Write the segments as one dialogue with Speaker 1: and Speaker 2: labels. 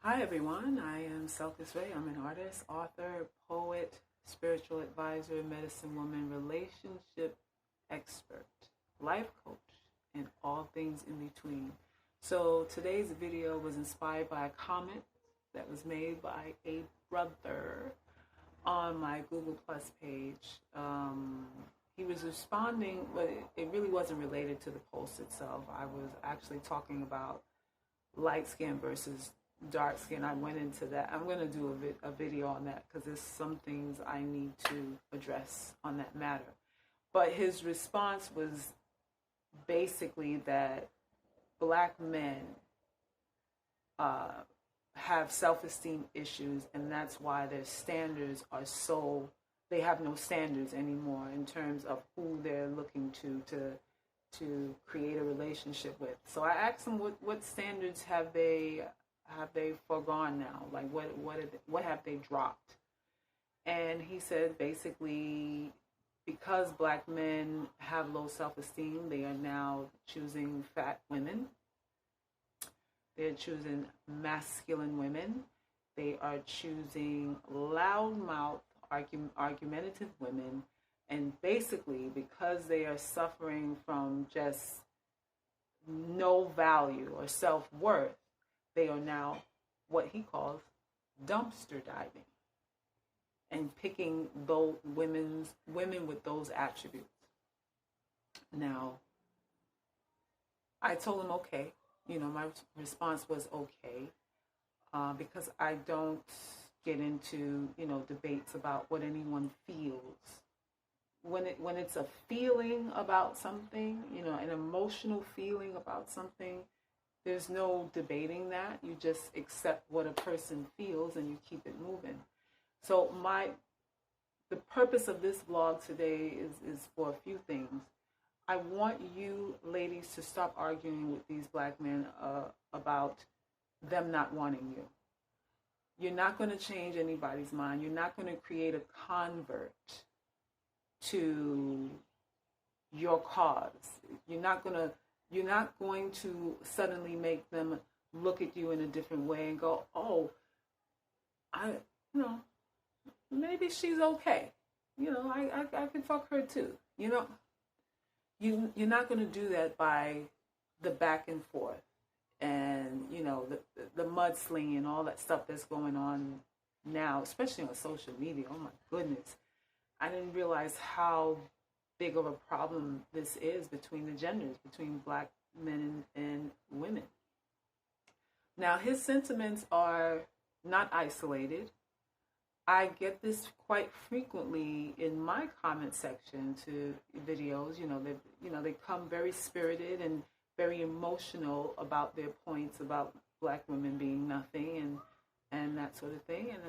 Speaker 1: Hi everyone, I am Salkis. I'm an artist, author, poet, spiritual advisor, medicine woman, relationship expert, life coach, and all things in between. So today's video was inspired by a comment that was made by a brother on my Google Plus page. He was responding, but it really wasn't related to the post itself. I was actually talking about light skin versus dark skin. I went into that. I'm going to do a video on that because there's some things I need to address on that matter. But his response was basically that black men have self-esteem issues, and that's why their standards are so, they have no standards anymore in terms of who they're looking to create a relationship with. So I asked him what standards have they foregone now? Like what have they dropped? And he said basically because black men have low self-esteem, they are now choosing fat women. They're choosing masculine women. They are choosing loudmouth, argumentative women. And basically, because they are suffering from just no value or self-worth, they are now what he calls dumpster diving and picking those women with those attributes. Now, I told him, okay. My response was okay, because I don't get into, debates about what anyone feels. When it's a feeling about something, an emotional feeling about something, there's no debating that. You just accept what a person feels and you keep it moving. So the purpose of this vlog today is for a few things. I want you ladies to stop arguing with these black men about them not wanting you. You're not going to change anybody's mind. You're not going to create a convert to your cause. You're not going to suddenly make them look at you in a different way and go, oh, maybe she's okay. I can fuck her too. You're not going to do that by the back and forth and, the mudslinging and all that stuff that's going on now, especially on social media. Oh, my goodness. I didn't realize how big of a problem this is between the genders, between black men and women. Now, his sentiments are not isolated. I get this quite frequently in my comment section to videos. They come very spirited and very emotional about their points about black women being nothing and that sort of thing. And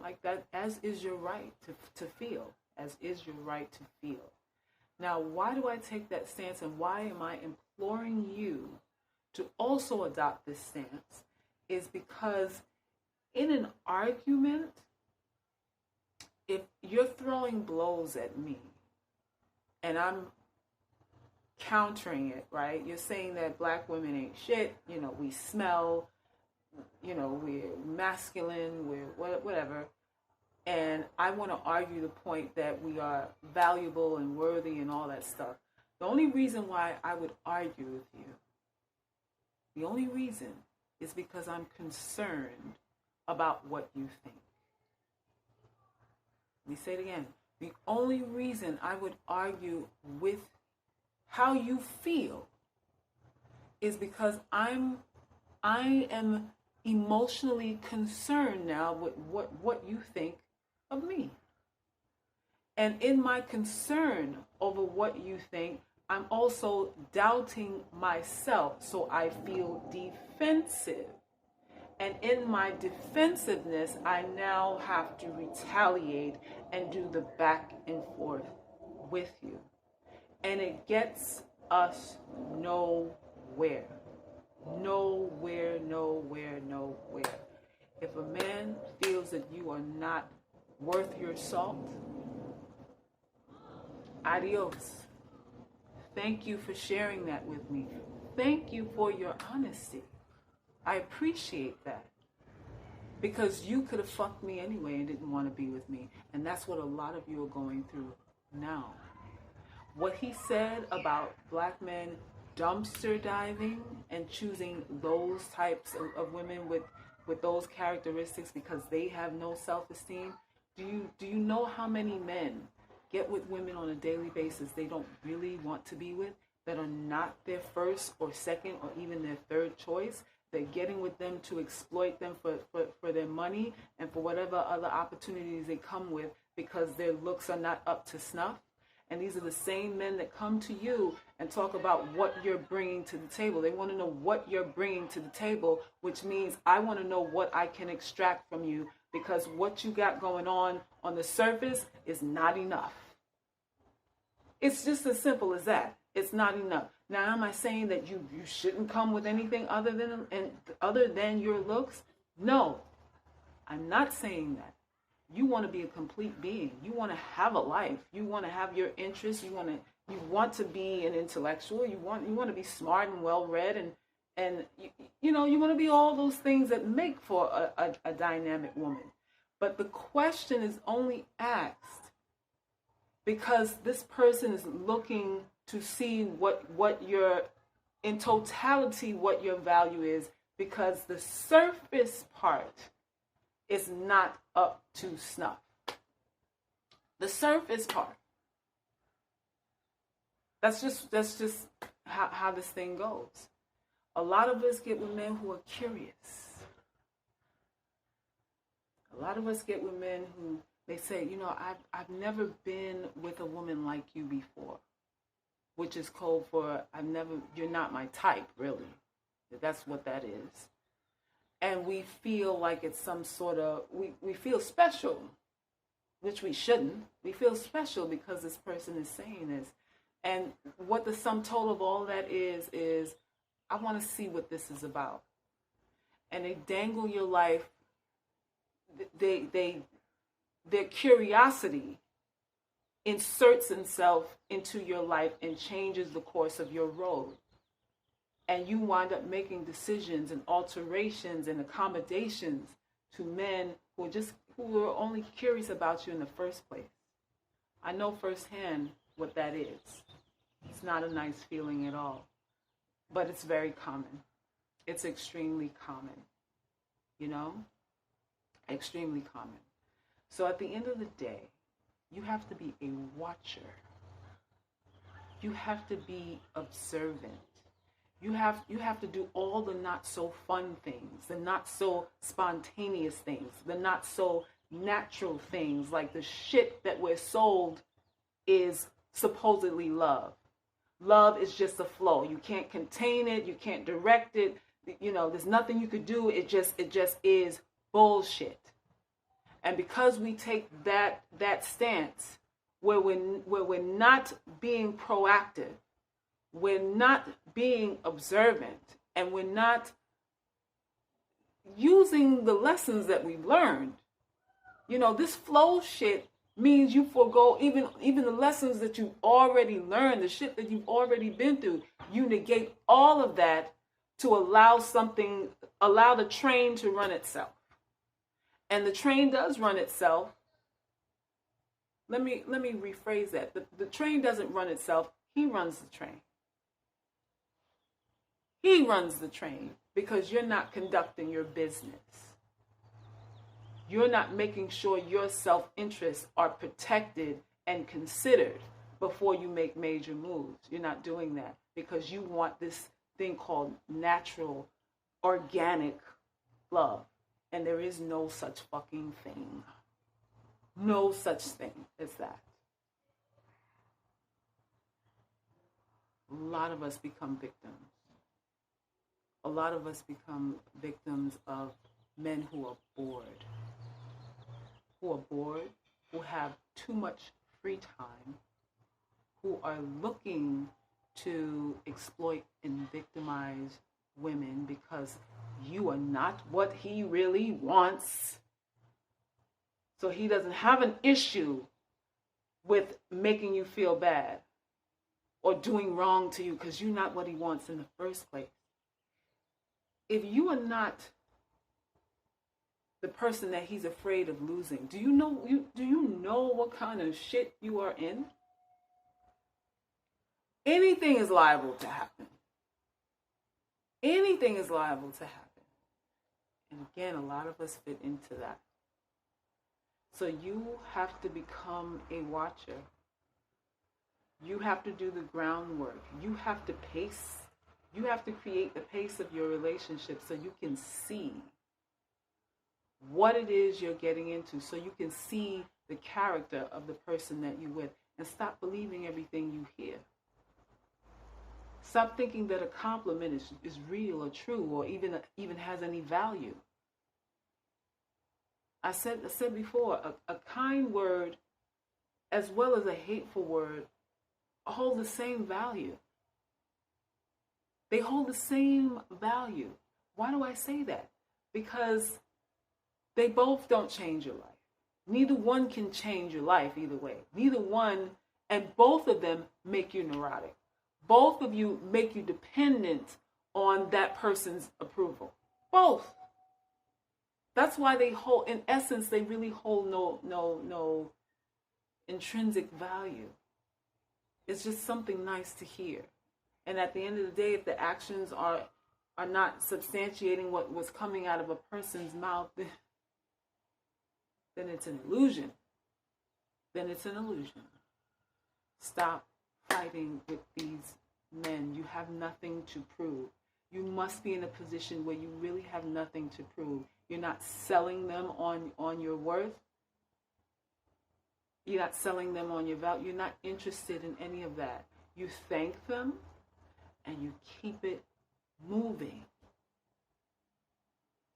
Speaker 1: like that, as is your right to feel, as is your right to feel. Now, why do I take that stance, and why am I imploring you to also adopt this stance? Is because in an argument, if you're throwing blows at me and I'm countering it, right? You're saying that black women ain't shit, we smell, we're masculine, we're whatever. And I want to argue the point that we are valuable and worthy and all that stuff. The only reason why I would argue with you, the only reason is because I'm concerned about what you think. Let me say it again. The only reason I would argue with how you feel is because I am emotionally concerned now with what you think of me. And in my concern over what you think, I'm also doubting myself, so I feel defensive. And in my defensiveness, I now have to retaliate and do the back and forth with you. And it gets us nowhere. Nowhere, nowhere, nowhere. If a man feels that you are not worth your salt, adios. Thank you for sharing that with me. Thank you for your honesty. I appreciate that. Because you could have fucked me anyway and didn't want to be with me. And that's what a lot of you are going through now. What he said about black men dumpster diving and choosing those types of women with those characteristics because they have no self-esteem. Do you know how many men get with women on a daily basis they don't really want to be with, that are not their first or second or even their third choice? They're getting with them to exploit them for their money and for whatever other opportunities they come with because their looks are not up to snuff. And these are the same men that come to you and talk about what you're bringing to the table. They want to know what you're bringing to the table, which means I want to know what I can extract from you, because what you got going on the surface is not enough. It's just as simple as that. It's not enough. Now, am I saying that you shouldn't come with anything other than your looks? No, I'm not saying that. You want to be a complete being. You want to have a life. You want to have your interests. You want to be an intellectual. You want to be smart and well read, and you want to be all those things that make for a dynamic woman. But the question is only asked because this person is looking to see what your, in totality, what your value is, because the surface part is not up to snuff. The surface part. That's just how this thing goes. A lot of us get with men who are curious. A lot of us get with men who, they say, I've never been with a woman like you before, which is code for you're not my type, really. That's what that is. And we feel like it's some sort of, we feel special, which we shouldn't. We feel special because this person is saying this. And what the sum total of all that is I want to see what this is about. And they dangle your life. Their curiosity inserts itself into your life and changes the course of your road. And you wind up making decisions and alterations and accommodations to men who are only curious about you in the first place. I know firsthand what that is. It's not a nice feeling at all, but it's very common. It's extremely common, extremely common. So at the end of the day, you have to be a watcher. You have to be observant. You have to do all the not so fun things, the not so spontaneous things, the not so natural things, like the shit that we're sold is supposedly love. Love is just a flow. You can't contain it. You can't direct it. There's nothing you could do. It just is bullshit. And because we take that stance where we're not being proactive, we're not being observant, and we're not using the lessons that we've learned. This flow shit means you forego even the lessons that you've already learned, the shit that you've already been through. You negate all of that to allow the train to run itself. And the train does run itself. Let me rephrase that. The train doesn't run itself. He runs the train. He runs the train because you're not conducting your business. You're not making sure your self-interests are protected and considered before you make major moves. You're not doing that because you want this thing called natural, organic love. And there is no such fucking thing. No such thing as that. A lot of us become victims. A lot of us become victims of men who are bored. Who have too much free time, who are looking to exploit and victimize women because you are not what he really wants. So he doesn't have an issue with making you feel bad or doing wrong to you because you're not what he wants in the first place. If you are not the person that he's afraid of losing. Do you know what kind of shit you are in? Anything is liable to happen. Anything is liable to happen. And again, a lot of us fit into that. So you have to become a watcher. You have to do the groundwork. You have to pace. You have to create the pace of your relationship so you can see what it is you're getting into, so you can see the character of the person that you're with, and stop believing everything you hear. Stop thinking that a compliment is real or true or even has any value. I said before, a kind word as well as a hateful word hold the same value. They hold the same value. Why do I say that? Because they both don't change your life. Neither one can change your life either way. Neither one, and both of them make you neurotic. Both of you make you dependent on that person's approval. Both. That's why they hold, in essence, they really hold no intrinsic value. It's just something nice to hear. And at the end of the day, if the actions are not substantiating what was coming out of a person's mouth, then it's an illusion. Then it's an illusion. Stop fighting with these men. You have nothing to prove. You must be in a position where you really have nothing to prove. You're not selling them on your worth. You're not selling them on your value. You're not interested in any of that. You thank them and you keep it moving.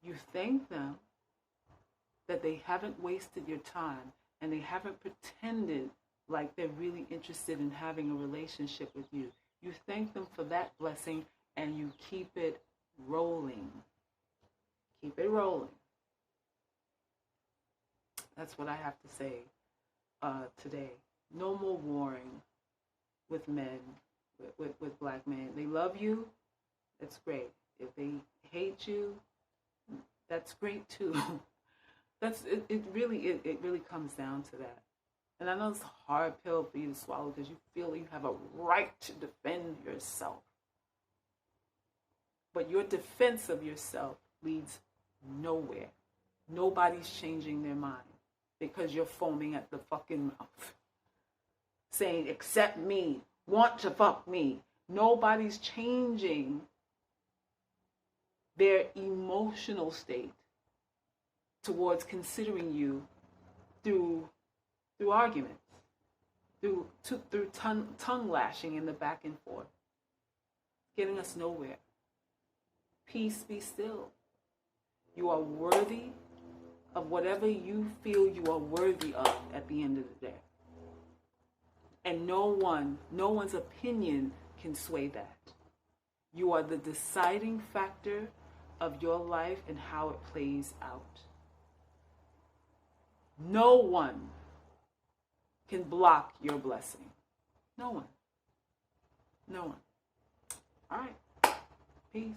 Speaker 1: You thank them that they haven't wasted your time and they haven't pretended like they're really interested in having a relationship with you. You thank them for that blessing and you keep it rolling. Keep it rolling. That's what I have to say today. No more warring with men, with black men. They love you, that's great. If they hate you, that's great too. It really comes down to that. And I know it's a hard pill for you to swallow because you feel you have a right to defend yourself. But your defense of yourself leads nowhere. Nobody's changing their mind because you're foaming at the fucking mouth. Saying, accept me, want to fuck me. Nobody's changing their emotional state towards considering you through arguments, through tongue lashing in the back and forth, getting us nowhere. Peace, be still. You are worthy of whatever you feel you are worthy of at the end of the day. And no one's opinion can sway that. You are the deciding factor of your life and how it plays out. No one can block your blessing. No one. No one. All right. Peace.